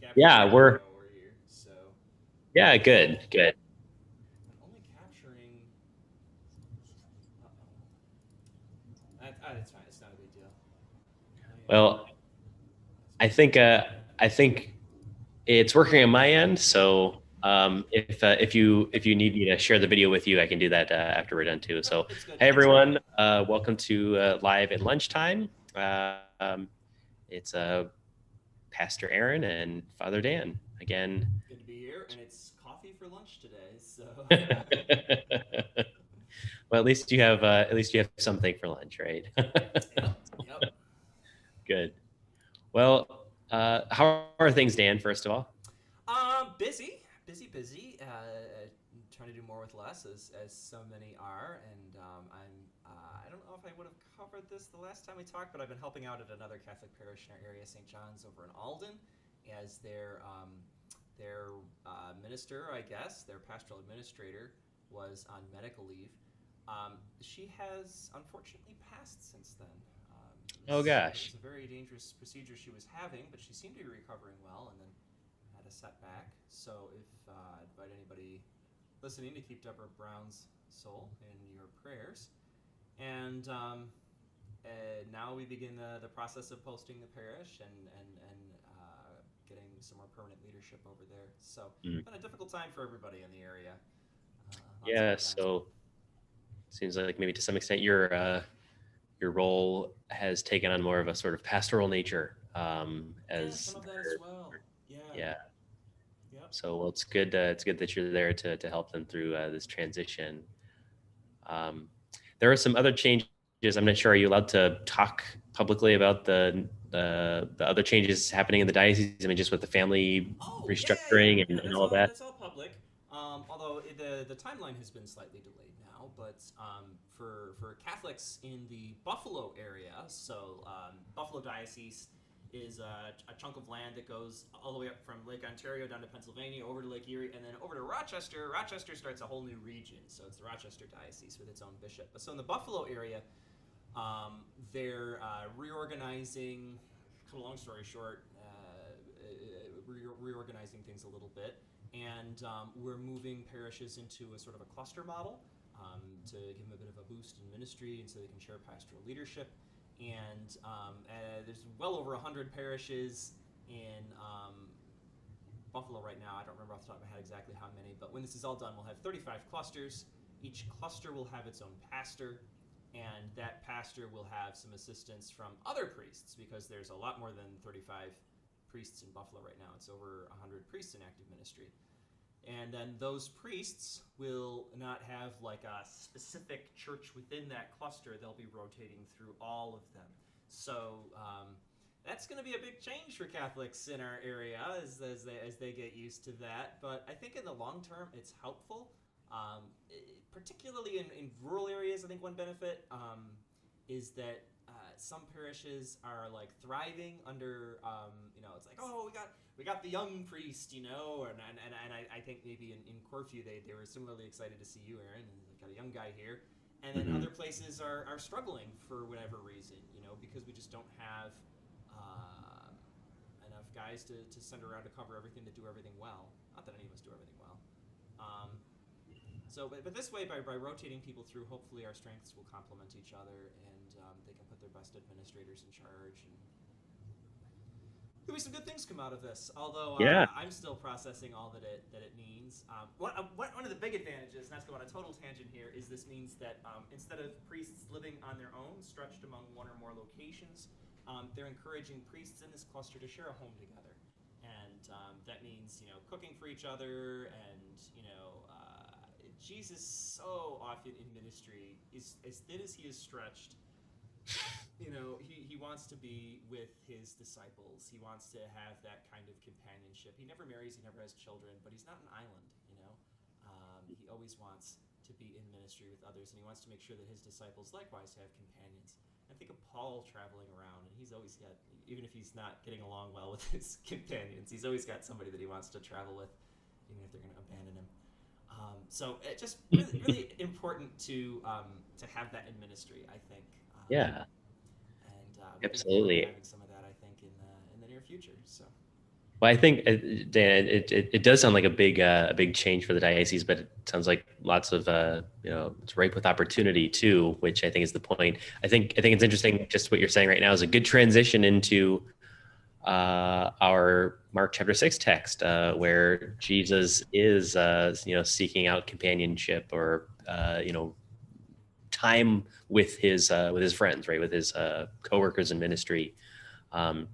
capturing Yeah, audio over here, so yeah, oh, good, good. I'm only capturing. Uh-oh. It's fine. It's not a big deal. Well, Let's I make sure. think uh, I think it's working on my end. So if you need me to share the video with you, I can do that after we're done too. Nope, So it's good. hey Thanks. everyone, welcome to live at lunchtime. It's Pastor Aaron and Father Dan again. Good to be here, and it's coffee for lunch today. So, Well, at least you have something for lunch, right? yep, yep. Good. Well, how are things, Dan? First of all. Busy, busy, busy. Trying to do more with less, as so many are, and I'm. I don't know if I would have covered this the last time we talked, but I've been helping out at another Catholic parish in our area, St. John's, over in Alden, as their minister, I guess, their pastoral administrator was on medical leave. She has unfortunately passed since then. Oh It was gosh. a very dangerous procedure she was having, but she seemed to be recovering well, and then had a setback. So if I invite anybody listening to keep Deborah Brown's soul in your prayers. And now we begin the process of posting the parish and getting some more permanent leadership over there. So Mm. it's been a difficult time for everybody in the area. Lots Yeah. going on. So seems like maybe to some extent your role has taken on more of a sort of pastoral nature Yeah, as some of that as well. Yeah. yeah. Yep. So well, it's good that you're there to help them through this transition. Um, there are some other changes. I'm not sure. Are you allowed to talk publicly about the other changes happening in the diocese? I mean, just with the family Oh yeah, yeah, yeah, restructuring yeah. and all of that. That's all public. Although the timeline has been slightly delayed now, but for Catholics in the Buffalo area, so Buffalo diocese is a chunk of land that goes all the way up from Lake Ontario down to Pennsylvania, over to Lake Erie, and then over to Rochester. Rochester starts a whole new region, so it's the Rochester diocese with its own bishop. But so in the Buffalo area, they're reorganizing. Cut a long story short, reorganizing things a little bit, and we're moving parishes into a sort of a cluster model to give them a bit of a boost in ministry, and so they can share pastoral leadership. And there's well over 100 parishes in Buffalo right now. I don't remember off the top of my head exactly how many, but when this is all done, we'll have 35 clusters. Each cluster will have its own pastor, and that pastor will have some assistance from other priests, because there's a lot more than 35 priests in Buffalo right now. It's over 100 priests in active ministry. And then those priests will not have like a specific church within that cluster. They'll be rotating through all of them. So that's going to be a big change for Catholics in our area as they get used to that. But I think in the long term, it's helpful. Particularly in rural areas, I think one benefit is that some parishes are like thriving under, it's like, oh, we got the young priest, and I think maybe in Corfu they were similarly excited to see you, Aaron, and they got a young guy here. And then Mm-hmm. other places are struggling for whatever reason, because we just don't have enough guys to send around to cover everything, to do everything well. Not that any of us do everything well. But this way, by rotating people through, hopefully our strengths will complement each other, and they can put their best administrators in charge, and there'll be some good things come out of this. Although Yeah. I'm still processing all that it means. One of the big advantages, not to go on a total tangent here, is this means that instead of priests living on their own, stretched among one or more locations, they're encouraging priests in this cluster to share a home together, and that means cooking for each other, and Jesus so often in ministry is as thin as he is stretched. He wants to be with his disciples. He wants to have that kind of companionship. He never marries, he never has children, but he's not an island. He always wants to be in ministry with others, and he wants to make sure that his disciples likewise have companions. I think of Paul traveling around, and he's always got, even if he's not getting along well with his companions, he's always got somebody that he wants to travel with, even if they're going to abandon him. So it just really, really important to have that in ministry, I think. Yeah. And looking forward to Absolutely. having some of that, I think, in the near future. So Well, I think Dan, it does sound like a big change for the diocese, but it sounds like lots of it's ripe with opportunity too, which I think is the point. I think it's interesting. Just what you're saying right now is a good transition into our Mark chapter 6 text, where Jesus is seeking out companionship or time with his friends, right, with his coworkers in ministry. Um,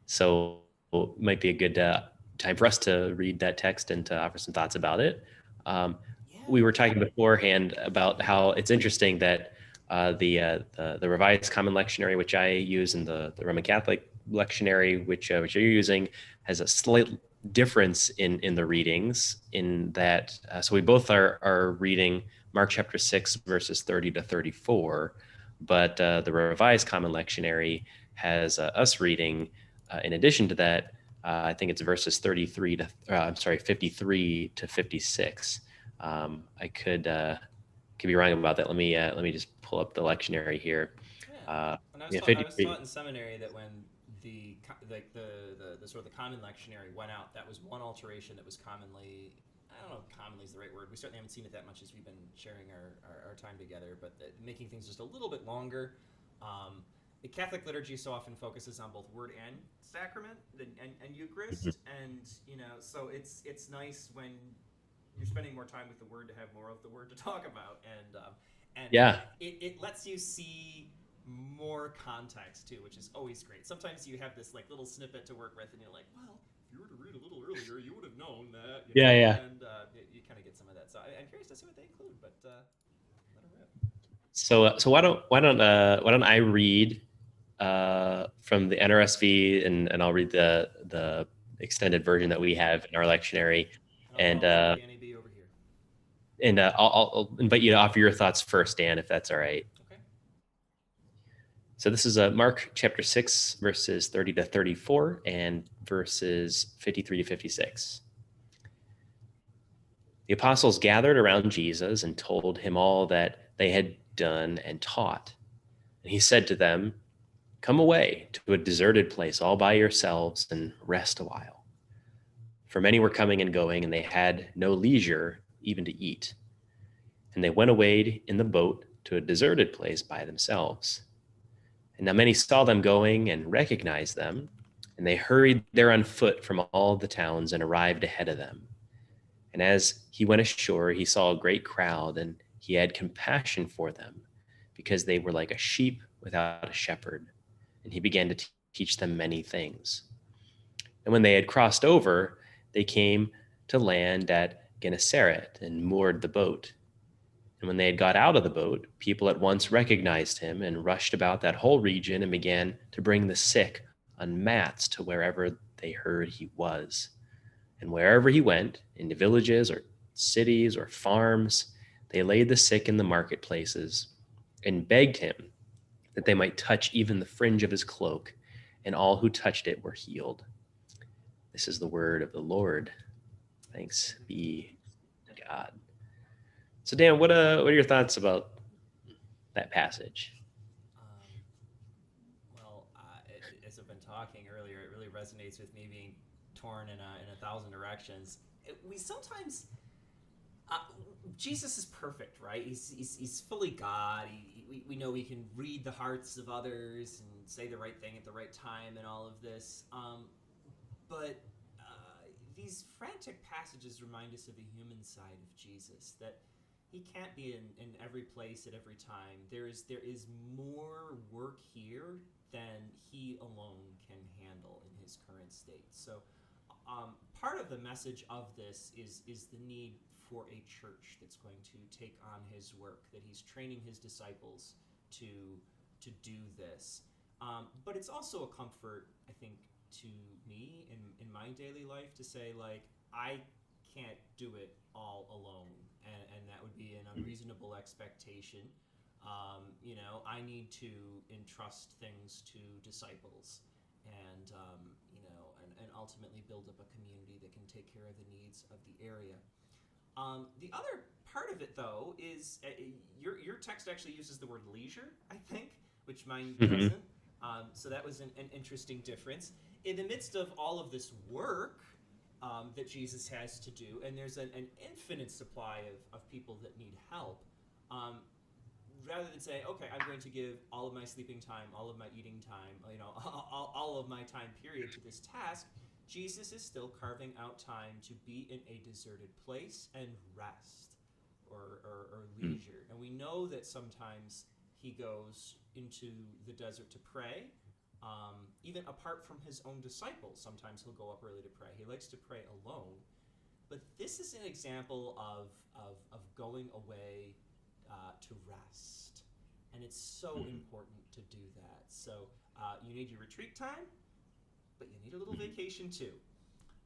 so it might be a good time for us to read that text and to offer some thoughts about it. Um, we Yeah. were talking beforehand about how it's interesting that the Revised Common Lectionary, which I use, and the Roman Catholic Lectionary, which you're using, has a slight difference in the readings. In that, so we both are reading Mark chapter 6 verses 30 to 34, but the Revised Common Lectionary has us reading. In addition to that, I think it's verses 53 to 56. I could be wrong about that. Let me just pull up the lectionary here. Yeah. Uh, And yeah, I was 53. taught in seminary that when the sort of the common lectionary went out, that was one alteration that was commonly, I don't know if commonly is the right word. We certainly haven't seen it that much as we've been sharing our time together, but making things just a little bit longer. The Catholic liturgy so often focuses on both word and sacrament and Mhm. Eucharist, and so it's nice when you're spending more time with the word to have more of the word to talk about, and Yeah, it lets you see more context too, which is always great. Sometimes you have this like little snippet to work with, and you're like, well, if you were to read a little earlier, you would have known that, yeah, yeah. and you kind of get some of that. So I'm curious to see what they include, but let her rip. So why don't I read from the NRSV, and I'll read the extended version that we have in our lectionary, And I'll and follow along with the NAB over here. I'll invite you to offer your thoughts first, Dan, if that's all right. Okay. So this is Mark chapter 6, verses 30 to 34 and verses 53 to 56. The apostles gathered around Jesus and told him all that they had done and taught. And he said to them, "Come away to a deserted place all by yourselves and rest a while." For many were coming and going, and they had no leisure even to eat. And they went away in the boat to a deserted place by themselves. And now many saw them going and recognized them, and they hurried there on foot from all the towns and arrived ahead of them. And as he went ashore, he saw a great crowd, and he had compassion for them, because they were like a sheep without a shepherd. And he began to teach them many things. And when they had crossed over, they came to land at Gennesaret and moored the boat. And when they had got out of the boat, people at once recognized him and rushed about that whole region and began to bring the sick on mats to wherever they heard he was. And wherever he went, into villages or cities or farms, they laid the sick in the marketplaces and begged him that they might touch even the fringe of his cloak, and all who touched it were healed. This is the word of the Lord. Thanks be to God. So, Dan, what are your thoughts about that passage? Um, well, as I've been talking earlier, it really resonates with me being torn in a thousand directions. We sometimes uh, Jesus is perfect, right? He's fully God. We know he can read the hearts of others and say the right thing at the right time and all of this. But these frantic passages remind us of the human side of Jesus, that he can't be in every place at every time. There is more work here than he alone can handle in his current state. So part of the message of this is the need for a church that's going to take on his work, that he's training his disciples to do this. But it's also a comfort, I think, to me in my daily life to say, like, I can't do it all alone, and that would be an unreasonable expectation. I need to entrust things to disciples, and ultimately build up a community that can take care of the needs of the area. The other part of it, though, is your text actually uses the word leisure, I think, which mine Mm-hmm. doesn't. So that was an interesting difference. in the midst of all of this work that Jesus has to do, and there's an infinite supply of people that need help, um, rather than say, okay, I'm going to give all of my sleeping time, all of my eating time, all of my time period to this task, Jesus is still carving out time to be in a deserted place and rest or leisure. And we know that sometimes he goes into the desert to pray. Even apart from his own disciples, sometimes he'll go up early to pray. He likes to pray alone. But this is an example of going away to rest. And it's so important to do that. So you need your retreat time, but you need a little vacation too.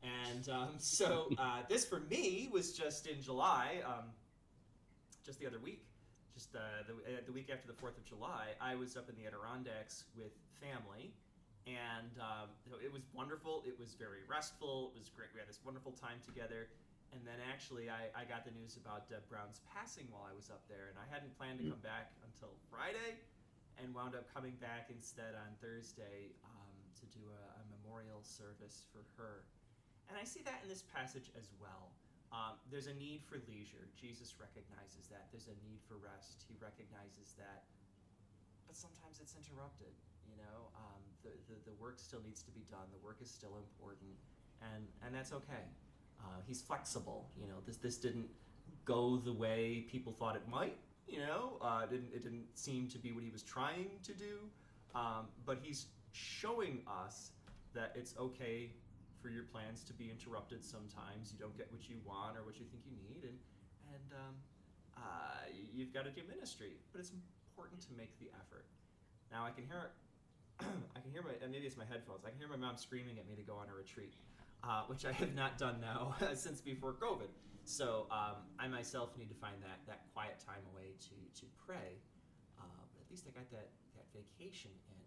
And so this for me was just in July, just the other week, just the week after the 4th of July. I was up in the Adirondacks with family, and it was wonderful. It was very restful. It was great. We had this wonderful time together. And then actually I got the news about Deb Brown's passing while I was up there, and I hadn't planned to come back until Friday, and wound up coming back instead on Thursday to do a memorial service for her. And I see that in this passage as well. There's a need for leisure. Jesus recognizes that. There's a need for rest. He recognizes that. But sometimes it's interrupted, you know. The work still needs to be done. The work is still important, and that's okay. He's flexible, you know. This didn't go the way people thought it might, you know. It didn't seem to be what he was trying to do, but he's showing us that it's okay for your plans to be interrupted sometimes. You don't get what you want or what you think you need, and you've got to do ministry. But it's important to make the effort. Now I can hear my, and maybe it's my headphones. I can hear my mom screaming at me to go on a retreat, which I have not done now since before COVID. So I myself need to find that quiet time away to pray. But at least I got that vacation in.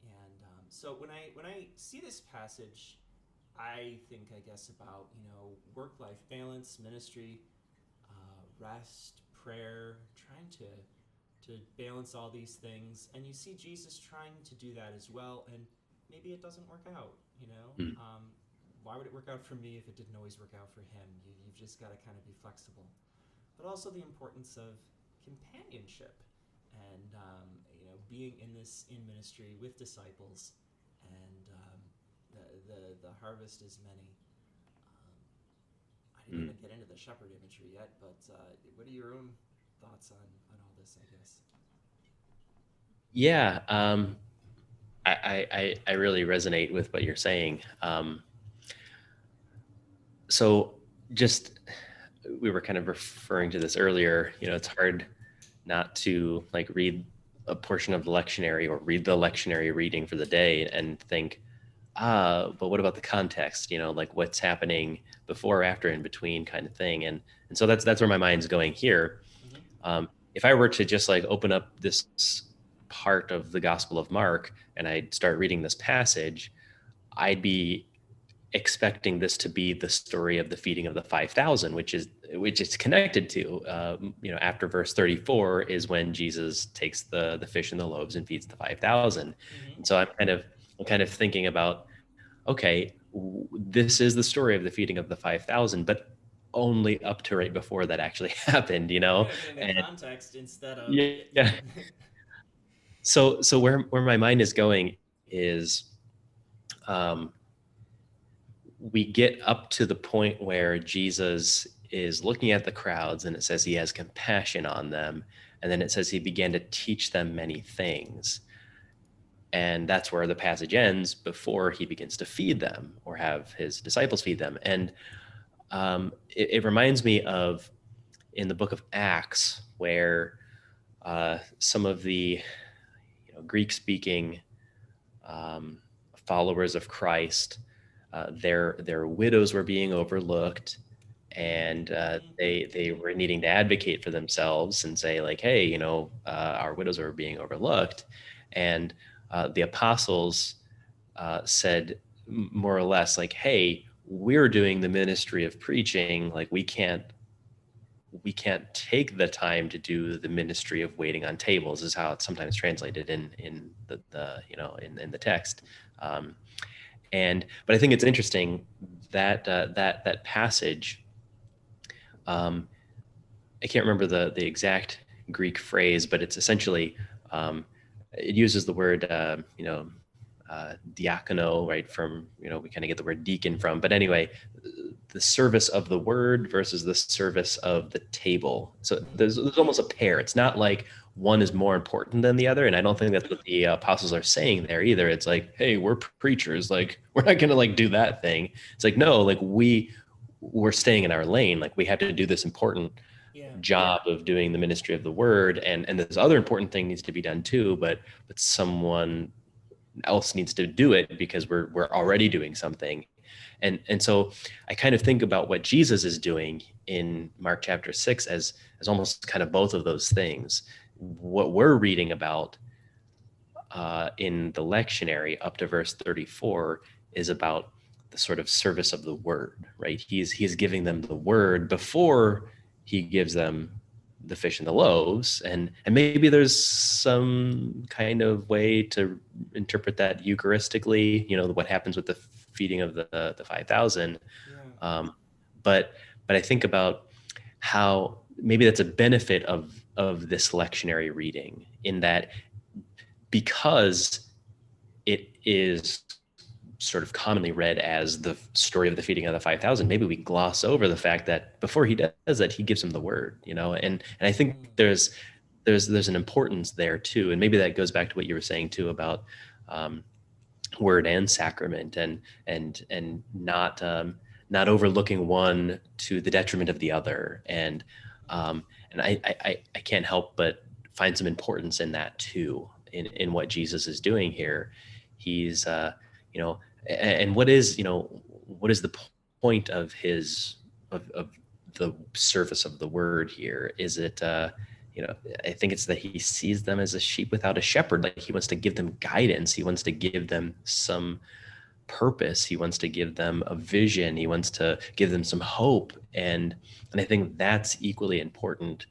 And so when I see this passage, I think, I guess, about, you know, work-life balance, ministry, rest, prayer, trying to balance all these things. And you see Jesus trying to do that as well, and maybe it doesn't work out, you know. Why would it work out for me if it didn't always work out for him? You've just got to kind of be flexible. But also the importance of companionship and, you know, being in ministry with disciples, and the harvest is many. I didn't even get into the shepherd imagery yet, but what are your own thoughts on all this, I guess? Yeah, I really resonate with what you're saying. So just, we were kind of referring to this earlier, you know, it's hard not to like read a portion of the lectionary or read the lectionary reading for the day and think, but what about the context, you know, like what's happening before or after, in between, kind of thing. And so that's where my mind's going here. If I were to just like open up this part of the Gospel of Mark and I'd start reading this passage, I'd be expecting this to be the story of the feeding of the 5,000, which is connected to, you know, after verse 34 is when Jesus takes the fish and the loaves and feeds the 5,000. And so I'm kind of thinking about, okay, this is the story of the feeding of the 5,000, but only up to right before that actually happened, you know. And context instead of yeah. So where my mind is going is, we get up to the point where Jesus is looking at the crowds, and it says he has compassion on them, and then it says he began to teach them many things. And that's where the passage ends, before he begins to feed them or have his disciples feed them. And it reminds me of in the book of Acts, where some of the, you know, Greek-speaking followers of Christ, their widows were being overlooked, and they were needing to advocate for themselves and say, like, hey, you know, our widows are being overlooked. And the apostles said more or less like, hey, we're doing the ministry of preaching, like we can't take the time to do the ministry of waiting on tables, is how it's sometimes translated in the you know, in the text. But I think it's interesting that that passage. Um, I can't remember the exact Greek phrase, but it's essentially it uses the word diakono, right? From we kind of get the word deacon from. But anyway, the service of the word versus the service of the table. So there's almost a pair. It's not like one is more important than the other, and I don't think that's what the apostles are saying there either. It's like, hey, we're preachers, like we're not gonna like do that thing. It's like, no, like we're staying in our lane. Like we have to do this important Yeah. job of doing the ministry of the word, and this other important thing needs to be done too, but someone else needs to do it because we're already doing something. And so I kind of think about what Jesus is doing in Mark chapter 6 as almost kind of both of those things. What we're reading about in the lectionary up to verse 34 is about the sort of service of the word, right? He's giving them the word before he gives them the fish and the loaves, and maybe there's some kind of way to interpret that Eucharistically, what happens with the feeding of the 5,000. Yeah. um, but I think about how maybe that's a benefit of this lectionary reading, in that because it is sort of commonly read as the story of the feeding of the 5,000, maybe we gloss over the fact that before he does that, he gives them the word, and I think there's an importance there too. And maybe that goes back to what you were saying too about word and sacrament, and not overlooking one to the detriment of the other. And I can't help but find some importance in that too, in what Jesus is doing here. He's and what is the point of of the service of the word here? Is it I think it's that he sees them as a sheep without a shepherd. Like he wants to give them guidance, he wants to give them some purpose, he wants to give them a vision, he wants to give them some hope. And I think that's equally important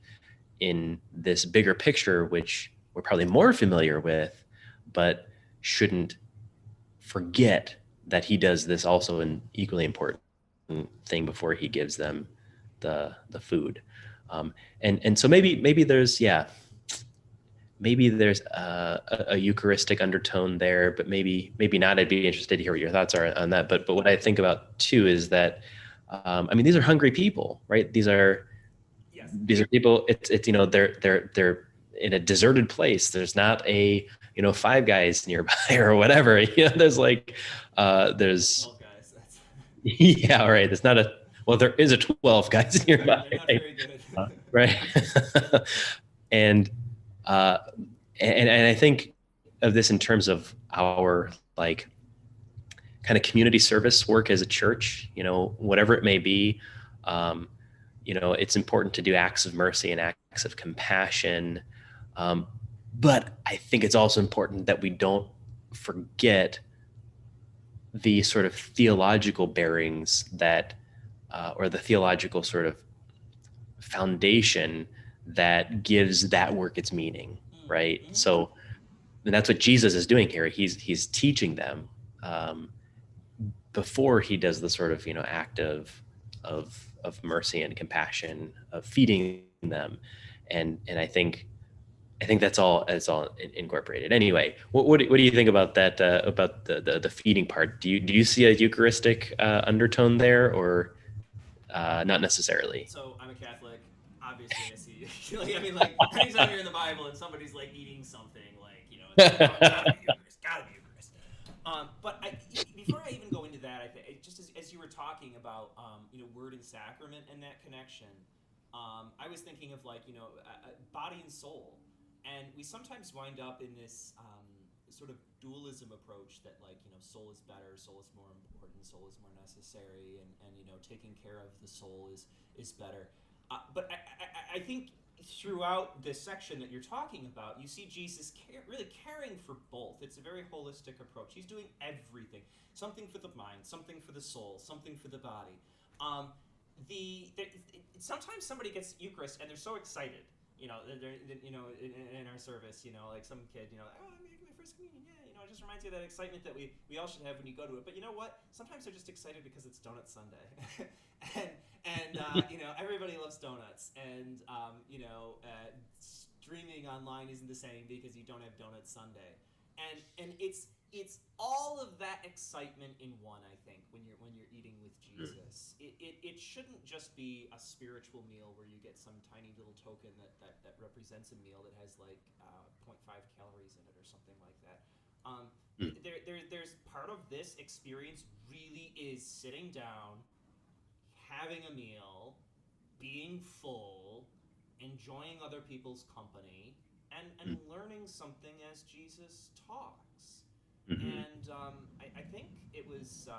in this bigger picture, which we're probably more familiar with, but shouldn't forget that he does this also an equally important thing before he gives them the food. And so maybe there's maybe there's a Eucharistic undertone there, but maybe not. I'd be interested to hear what your thoughts are on that. But what I think about too is that I mean, these are hungry people, right? These are Yes. people. It's they're in a deserted place. There's not a Five Guys nearby or whatever. There's like there's 12 guys. That's yeah, right. There's not a well, there is a 12 guys nearby, they're not right? very good. Right. and uh, and I think of this in terms of our like kind of community service work as a church, whatever it may be. Um, it's important to do acts of mercy and acts of compassion. But I think it's also important that we don't forget the sort of theological bearings that, or the theological sort of foundation that gives that work its meaning, right? Mm-hmm. So, and that's what Jesus is doing here. He's teaching them before he does the sort of act of mercy and compassion, of feeding them, and I think that's all incorporated. Anyway, what do you think about that? About the feeding part? Do you see a Eucharistic undertone there, or not necessarily? So I'm a Catholic. Obviously, I see. Like, I mean, like anytime you're in the Bible and somebody's like eating something, like it's like, oh, it's gotta be Eucharist, gotta be Eucharist. But before I even go into that, I think just as you were talking about, word and sacrament and that connection, I was thinking of like body and soul, and we sometimes wind up in this sort of dualism approach that like soul is better, soul is more important, soul is more necessary, and taking care of the soul is better. But I think throughout this section that you're talking about, you see Jesus really caring for both. It's a very holistic approach. He's doing everything, something for the mind, something for the soul, something for the body. Sometimes somebody gets Eucharist and they're so excited. In our service, like some kid, oh, I'm making my first communion, yeah, it just reminds you of that excitement that we all should have when you go to it. But you know what? Sometimes they're just excited because it's Donut Sunday, and everybody loves donuts, and streaming online isn't the same because you don't have Donut Sunday, and it's all of that excitement in one. I think when you're eating with Jesus, it shouldn't just be a spiritual meal where you get some tiny little token that represents a meal that has like 0.5 calories in it or something like that. There's part of this experience really is sitting down, having a meal, being full, enjoying other people's company, and learning something as Jesus talks. And I think it was,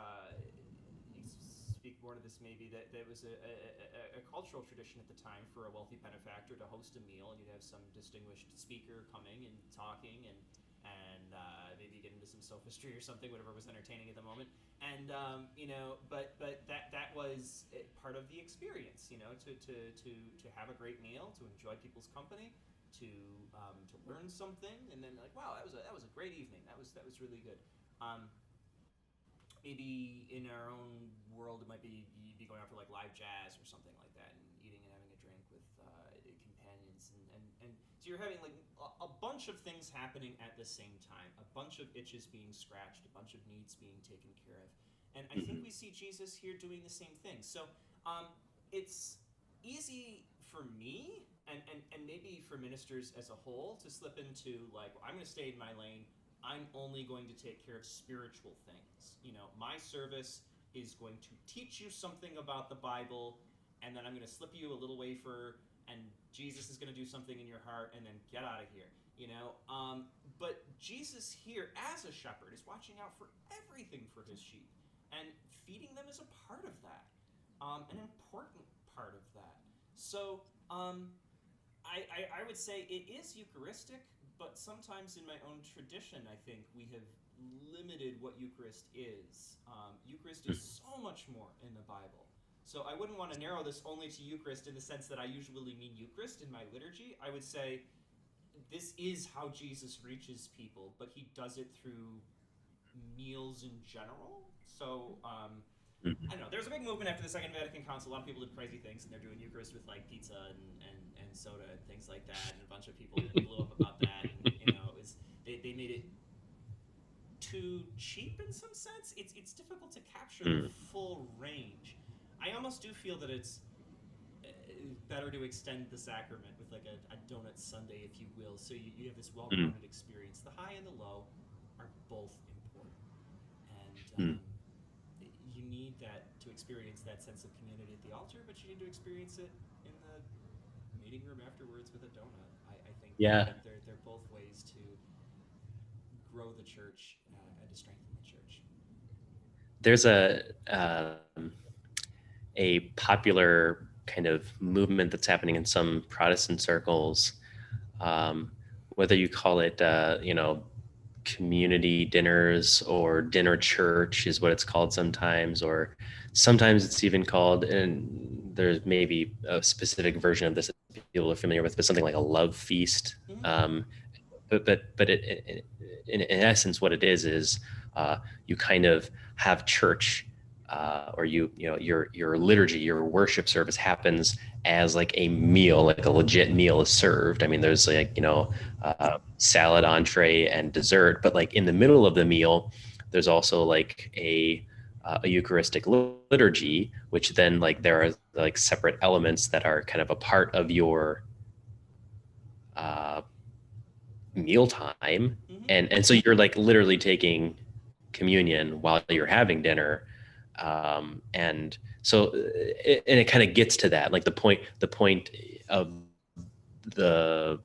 you speak more to this maybe, that there was a cultural tradition at the time for a wealthy benefactor to host a meal, and you'd have some distinguished speaker coming and talking, and maybe get into some sophistry or something, whatever was entertaining at the moment. And but that was part of the experience, to have a great meal, to enjoy people's company, to learn something, and then like, wow, that was a great evening. That was really good. Maybe in our own world, it might be you'd be going out for like live jazz or something like that, and eating and having a drink with companions, and so you're having like a bunch of things happening at the same time, a bunch of itches being scratched, a bunch of needs being taken care of, and I think we see Jesus here doing the same thing. So it's easy for me and maybe for ministers as a whole to slip into like, well, I'm going to stay in my lane. I'm only going to take care of spiritual things. My service is going to teach you something about the Bible, and then I'm going to slip you a little wafer, and Jesus is going to do something in your heart, and then get out of here. But Jesus here, as a shepherd, is watching out for everything for his sheep, and feeding them is a part of that, an important part of that. So I would say it is Eucharistic, but sometimes in my own tradition, I think we have limited what Eucharist is. Eucharist is so much more in the Bible. So I wouldn't want to narrow this only to Eucharist in the sense that I usually mean Eucharist in my liturgy. I would say this is how Jesus reaches people, but he does it through meals in general. So I don't know. There's a big movement after the Second Vatican Council. A lot of people did crazy things, and they're doing Eucharist with like pizza and soda and things like that. And a bunch of people blew up about that. And they made it too cheap in some sense. It's difficult to capture the full range. I almost do feel that it's better to extend the sacrament with like a donut sundae, if you will. So you have this well-rounded experience. The high and the low are both important, and you need that to experience that sense of community at the altar, but you need to experience it in the meeting room afterwards with a donut. I think they're both ways to grow the church and to strengthen the church. There's a popular kind of movement that's happening in some Protestant circles, whether you call it, community dinners or dinner church is what it's called sometimes, or sometimes it's even called, and there's maybe a specific version of this that people are familiar with, but something like a love feast. But in essence, what it is you kind of have church, or your liturgy, your worship service happens as like a meal, like a legit meal is served. I mean, there's like, salad, entree, and dessert, but like in the middle of the meal, there's also like a Eucharistic liturgy, which then like there are like separate elements that are kind of a part of your mealtime. And so you're like literally taking communion while you're having dinner. And so it kind of gets to that, like the point of the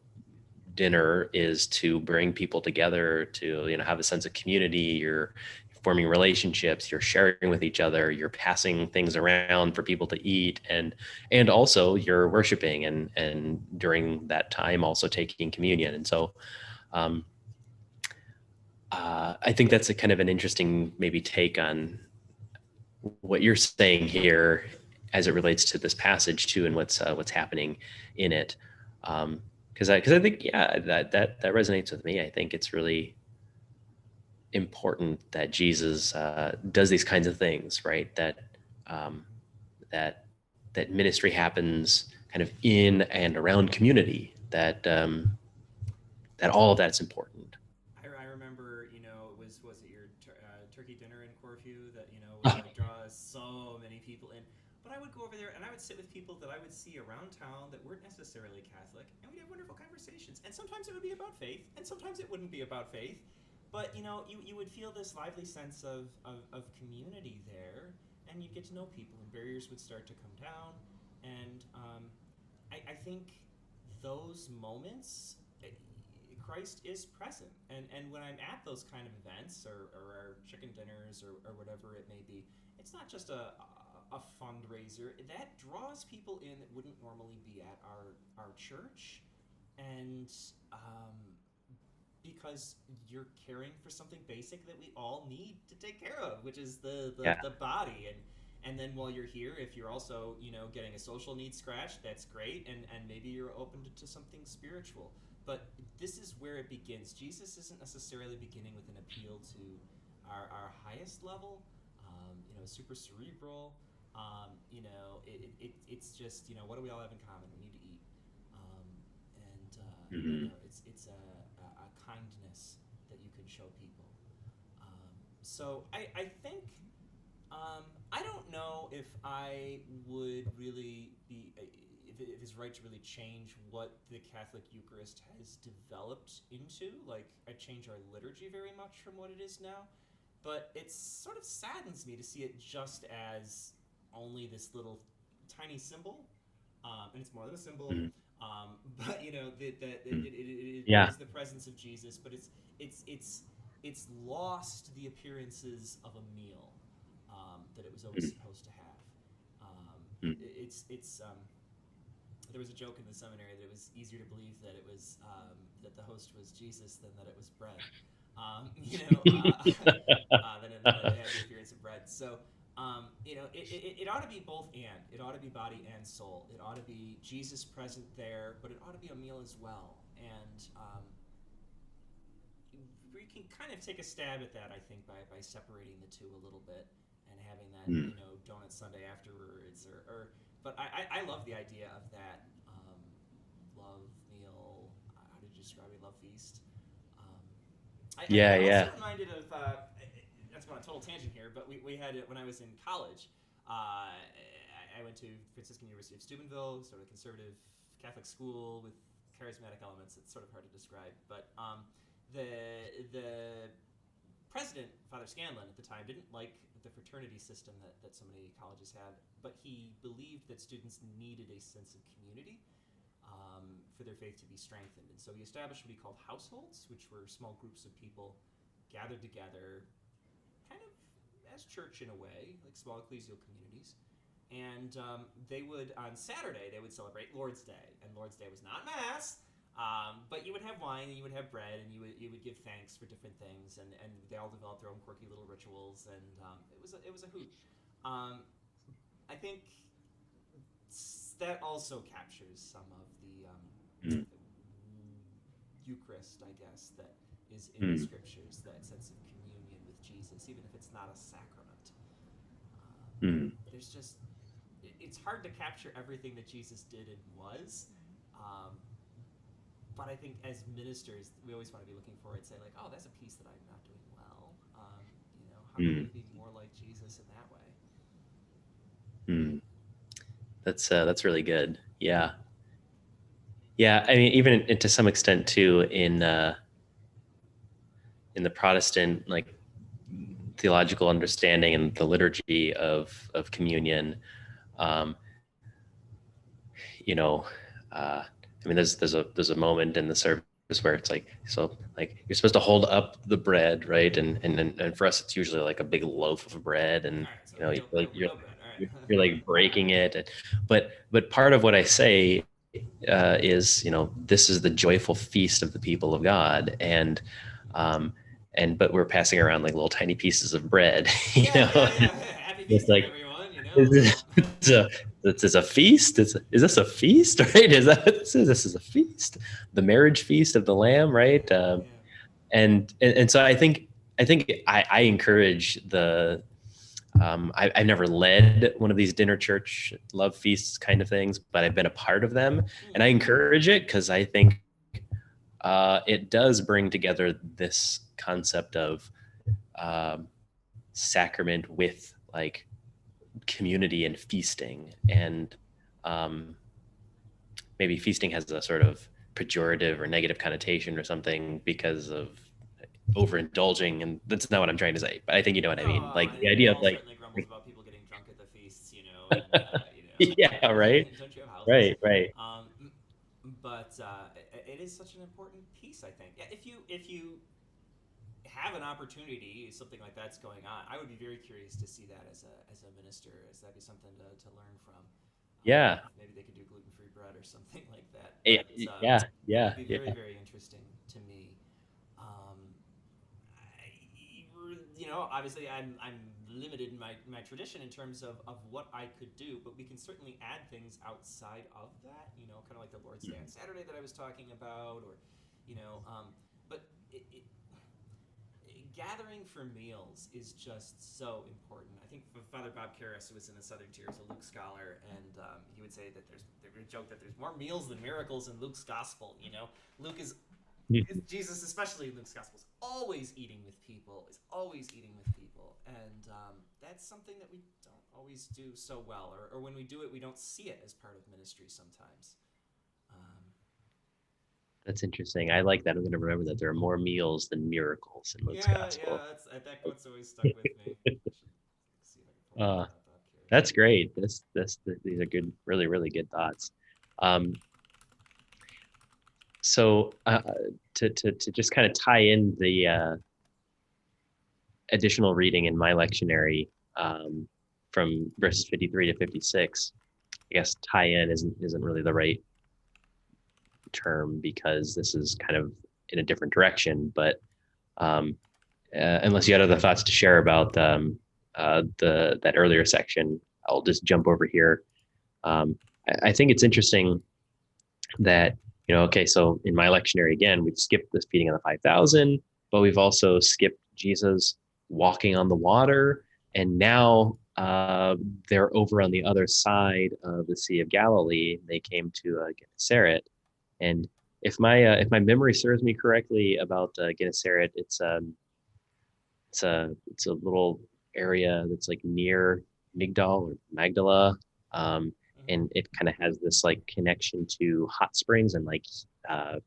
dinner is to bring people together, to have a sense of community. You're forming relationships, you're sharing with each other, you're passing things around for people to eat, and also you're worshiping, and during that time also taking communion. And so I think that's a kind of an interesting maybe take on what you're saying here as it relates to this passage too, and what's happening in it. Because I think that resonates with me. I think it's really important that Jesus does these kinds of things, right? Um, that that ministry happens kind of in and around community. That all of that's important. I remember, was it your turkey dinner in Corfu that would Oh, like draw so many people in. But I would go over there and I would sit with people that I would see around town that weren't necessarily Catholic, and we'd have wonderful conversations. And sometimes it would be about faith, and sometimes it wouldn't be about faith. But you would feel this lively sense of community there, and you'd get to know people, and barriers would start to come down. And I think those moments, Christ is present. And when I'm at those kind of events or our chicken dinners or whatever it may be, it's not just a fundraiser. That draws people in that wouldn't normally be at our church. And because you're caring for something basic that we all need to take care of, which is yeah. the body. And then while you're here, if you're also getting a social need scratched, that's great, and maybe you're open to something spiritual. But this is where it begins. Jesus isn't necessarily beginning with an appeal to our highest level, super cerebral. It's just what do we all have in common? We need to eat, and Hmm. it's a kindness that you can show people. So I think I don't know if I would really be if it's right to really change what the Catholic Eucharist has developed into. Like, I change our liturgy very much from what it is now, but it sort of saddens me to see it just as only this little tiny symbol, and it's more than a symbol. Hmm. But it Yeah. is the presence of Jesus, but it's lost the appearances of a meal that it was always Hmm. supposed to have. Hmm. It's there was a joke in the seminary that it was easier to believe that it was that the host was Jesus than that it was bread. Than that it had the appearance of bread. So it ought to be both and. It ought to be body and soul. It ought to be Jesus present there, but it ought to be a meal as well. And we can kind of take a stab at that, I think, by separating the two a little bit and having that, Hmm. donut Sunday afterwards. But I love the idea of that love meal. How did you describe it? Love feast. Um, I Yeah. get also Yeah. reminded of that's going on a total tangent here, but we had it when I was in college. I went to Franciscan University of Steubenville, sort of conservative Catholic school with charismatic elements. It's sort of hard to describe, but the president, Father Scanlon, at the time, didn't like the fraternity system that so many colleges had, but he believed that students needed a sense of community for their faith to be strengthened. And so he established what he called households, which were small groups of people gathered together, kind of as church in a way, like small ecclesial communities. And they would, on Saturday, they would celebrate Lord's Day. And Lord's Day was not Mass, but you would have wine and you would have bread and you would give thanks for different things. And they all developed their own quirky little rituals. And it was a hoot. I think that also captures some of the Hmm. Eucharist, I guess, that is in the Hmm. scriptures, that sense of communion with Jesus, even if it's not a sacrament. Hmm. There's just, it's hard to capture everything that Jesus did and was. Um, but I think as ministers, we always want to be looking forward and say, like, oh, that's a piece that I'm not doing well. How can Hmm. we be more like Jesus in that way? Hmm. That's really good. Yeah. Yeah. I mean, even to some extent too, in the Protestant like theological understanding and the liturgy of communion, um, you know, I mean, there's a moment in the service where it's like, so like you're supposed to hold up the bread, right? And for us, it's usually like a big loaf of bread, and All right, so you know, real bread. All you're right. like breaking it. But part of what I say is, this is the joyful feast of the people of God, um, and but we're passing around like little tiny pieces of bread, Yeah. Happy it's feasting, like, everyone. is this a feast? Is this a feast? Right? Is that what this is? This is a feast, the marriage feast of the Lamb, right? Yeah. And so I think I think I encourage I've never led one of these dinner church love feasts kind of things, but I've been a part of them, and I encourage it because I think it does bring together this concept of sacrament with like community and feasting, and maybe feasting has a sort of pejorative or negative connotation or something because of overindulging, and that's not what I'm trying to say, but I think you know what I mean, No, like the and idea of Paul like certainly grumbles about people getting drunk at the feasts, and yeah, right, don't you have houses? right. But it is such an important piece, I think. Yeah, if you have an opportunity, something like that's going on, I would be very curious to see that as a minister, as that'd be something to learn from. Yeah. Maybe they could do gluten-free bread or something like that. But Yeah, that yeah, would be yeah. very, very interesting to me. Um, obviously I'm limited in my tradition in terms of what I could do, but we can certainly add things outside of that, kind of like the Lord's Day on Saturday that I was talking about, or, but gathering for meals is just so important. I think Father Bob Karras, who was in the Southern Tier, is a Luke scholar, and he would say that they would joke that there's more meals than miracles in Luke's gospel. Luke is Jesus, especially in Luke's gospel, is always eating with people, and that's something that we don't always do so well, or when we do it, we don't see it as part of ministry sometimes. That's interesting. I like that. I'm going to remember that there are more meals than miracles in Luke's gospel. That quote's always stuck with me. I should see if I can pull Uh, that up here. that's great. These are good, really, really good thoughts. So to just kind of tie in the additional reading in my lectionary from verses 53 to 56, I guess tie in isn't really the right term because this is kind of in a different direction. But unless you had other thoughts to share about that earlier section, I'll just jump over here. I think it's interesting that, okay, so in my lectionary, again, we've skipped this feeding of the 5,000, but we've also skipped Jesus walking on the water. And now they're over on the other side of the Sea of Galilee. They came to Gennesaret. And if my memory serves me correctly about Gennesaret, it's a little area that's like near Migdal or Magdala, and it kind of has this like connection to hot springs, and like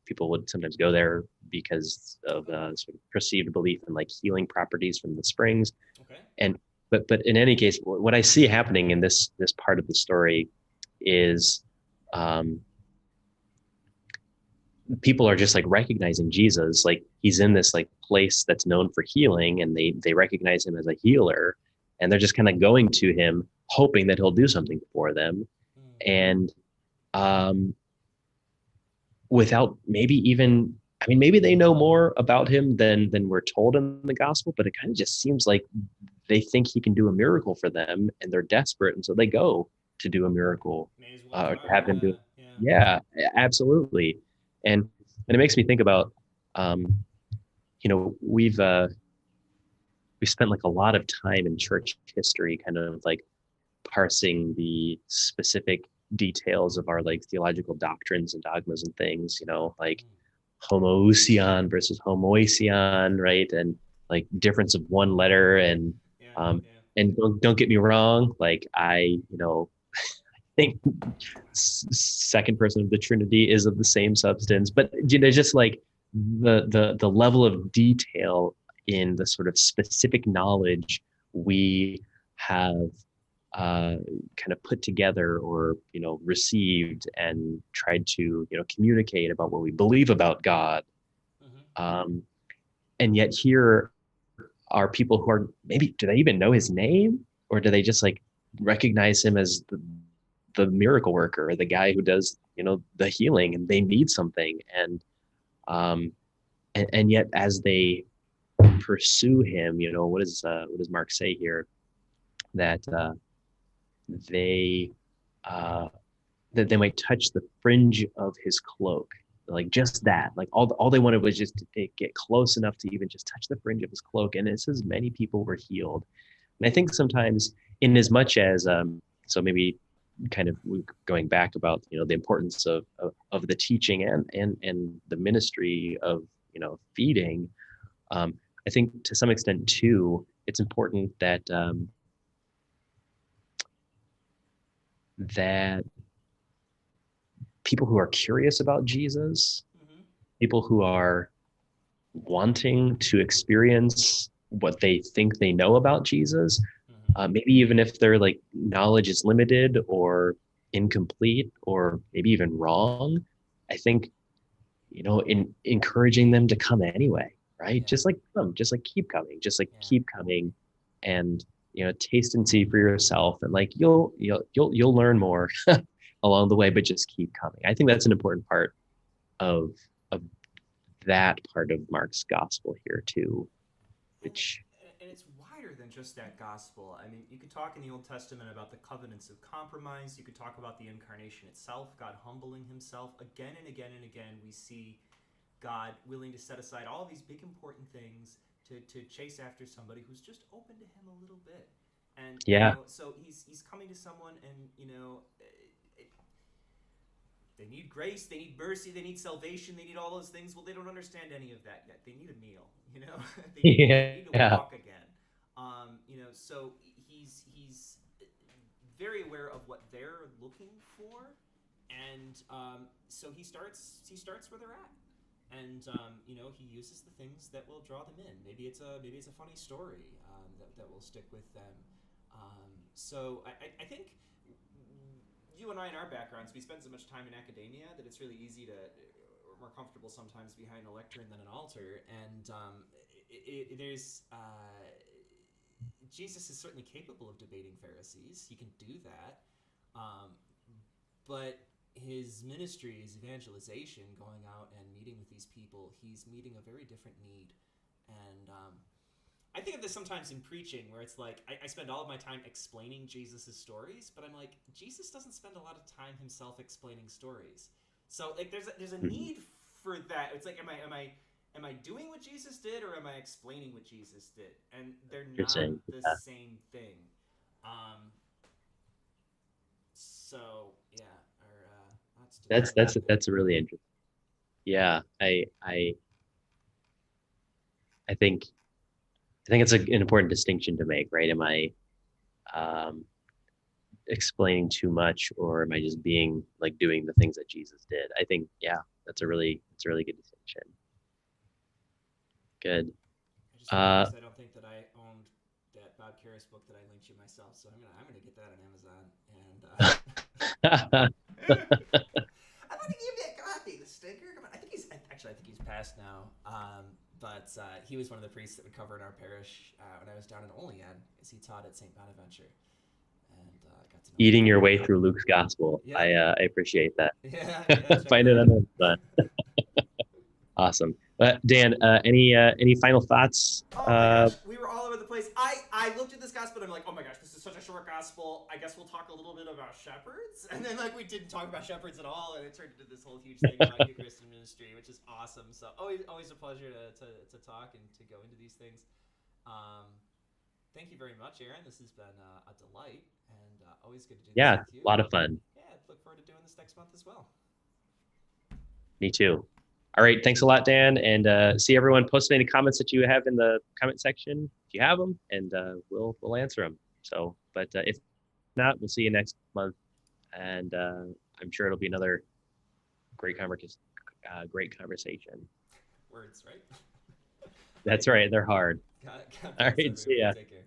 people would sometimes go there because of sort of perceived belief in like healing properties from the springs. Okay. And but in any case, what I see happening in this part of the story is people are just like recognizing Jesus, like he's in this like place that's known for healing, and they recognize him as a healer, and they're just kind of going to him hoping that he'll do something for them. And without maybe even, I mean, maybe they know more about him than we're told in the gospel, but it kind of just seems like they think he can do a miracle for them, and they're desperate, and so they go to do a miracle, May as well to have him do. yeah. Yeah, absolutely. And it makes me think about, we've spent like a lot of time in church history, kind of like parsing the specific details of our like theological doctrines and dogmas and things, like homoousion versus homoousion, right? And like difference of one letter, and and don't get me wrong, like I think second person of the Trinity is of the same substance, but just like the level of detail in the sort of specific knowledge we have kind of put together, or received and tried to communicate about what we believe about God. And yet here are people who are, maybe, do they even know his name, or do they just like recognize him as the miracle worker, or the guy who does the healing, and they need something, and yet as they pursue him, what does Mark say here? That they that they might touch the fringe of his cloak. like just that, like all they wanted was just to get close enough to even just touch the fringe of his cloak. And it says many people were healed. And I think sometimes, in as much as so maybe kind of going back about the importance of the teaching and the ministry of feeding, I think to some extent too, it's important that that people who are curious about Jesus, Mm-hmm. people who are wanting to experience what they think they know about Jesus, Mm-hmm. maybe even if their like knowledge is limited or incomplete or maybe even wrong, I think in encouraging them to come anyway, right? Yeah. Just like come, just like keep coming, just like Yeah. keep coming, and taste and see for yourself, and like you'll learn more along the way, but just keep coming. I think that's an important part of of that part of Mark's gospel here too, And, which and it's wider than just that gospel. I mean, you could talk in the Old Testament about the covenants of compromise. You could talk about the incarnation itself, God humbling himself. Again and again and again, we see God willing to set aside all these big important things to chase after somebody who's just open to him a little bit. And, yeah. so he's coming to someone and, they need grace, they need mercy, they need salvation, they need all those things. Well, they don't understand any of that yet. They need a meal, they need to Yeah. walk again. So he's very aware of what they're looking for, and so he starts where they're at, and he uses the things that will draw them in. Maybe it's a funny story that will stick with them. So I think you and I, in our backgrounds, we spend so much time in academia that it's really easy to, or more comfortable sometimes behind a lectern than an altar. And there's Jesus is certainly capable of debating Pharisees. He can do that, um, but his ministry, his evangelization, going out and meeting with these people, he's meeting a very different need. And I think of this sometimes in preaching, where it's like I spend all of my time explaining Jesus' stories, but I'm like, Jesus doesn't spend a lot of time himself explaining stories. So like, there's a need for that. It's like, am I doing what Jesus did, or am I explaining what Jesus did? And they're not Interesting. the Yeah. same thing. So yeah, our lots to That's talk that's about there. that's really interesting. Yeah, I think it's an important distinction to make, right? Am I um, explaining too much, or am I just being like doing the things that Jesus did? I think, yeah, it's a really good distinction. Good. I just Uh, realized I don't think that I owned that Bob Karras book that I linked you myself, so I'm gonna get that on Amazon. And I'm gonna give you a copy, the stinker. Come on, I think he's passed now. But he was one of the priests that would cover in our parish when I was down in Olean, as he taught at St. Bonaventure, and got to know him Eating quite your way well. through Luke's gospel. Yep. I appreciate that. Yeah, yeah. Check Find it it out. on Amazon. Awesome. Dan, any final thoughts? Oh my gosh, we were all over the place. I looked at this gospel and I'm like, oh my gosh, this is such a short gospel. I guess we'll talk a little bit about shepherds. And then like we didn't talk about shepherds at all, and it turned into this whole huge thing about Eucharistic ministry, which is awesome. So always a pleasure to talk and to go into these things. Um, Thank you very much, Aaron. This has been a delight, and always good to do this Yeah, with a you. lot And of fun. yeah, look forward to doing this next month as well. Me too. All right. Thanks a lot, Dan. And see everyone. Post any comments that you have in the comment section if you have them, and we'll answer them. So, but if not, we'll see you next month, and I'm sure it'll be another great great conversation. Words, right? That's right. They're hard. God All bless right. See everybody. ya. Take care.